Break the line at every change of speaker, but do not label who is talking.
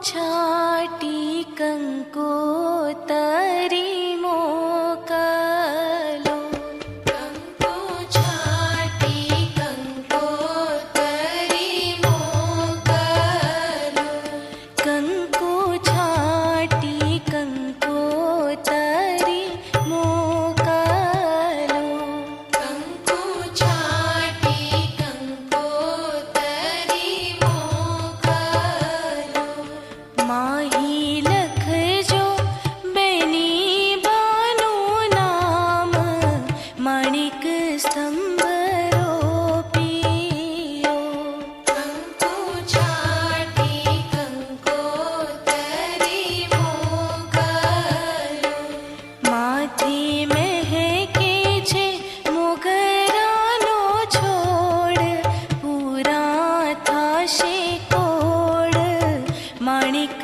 छाटी कंकोतरी मोकलो। कंको छाटी कंकोतरी मोकलो। कंको छाटी कंकोतरी मोकलो। कंको छाटी कंकोतरी मोकलो। माही लखजो बेनी बानु नाम माणिक स्तंभ रोपियो। कंको छाटी कंकोतरी मोकलो। माथी महके छे मोगरानो छोड़ पूरा थाशे कोड़ माणिक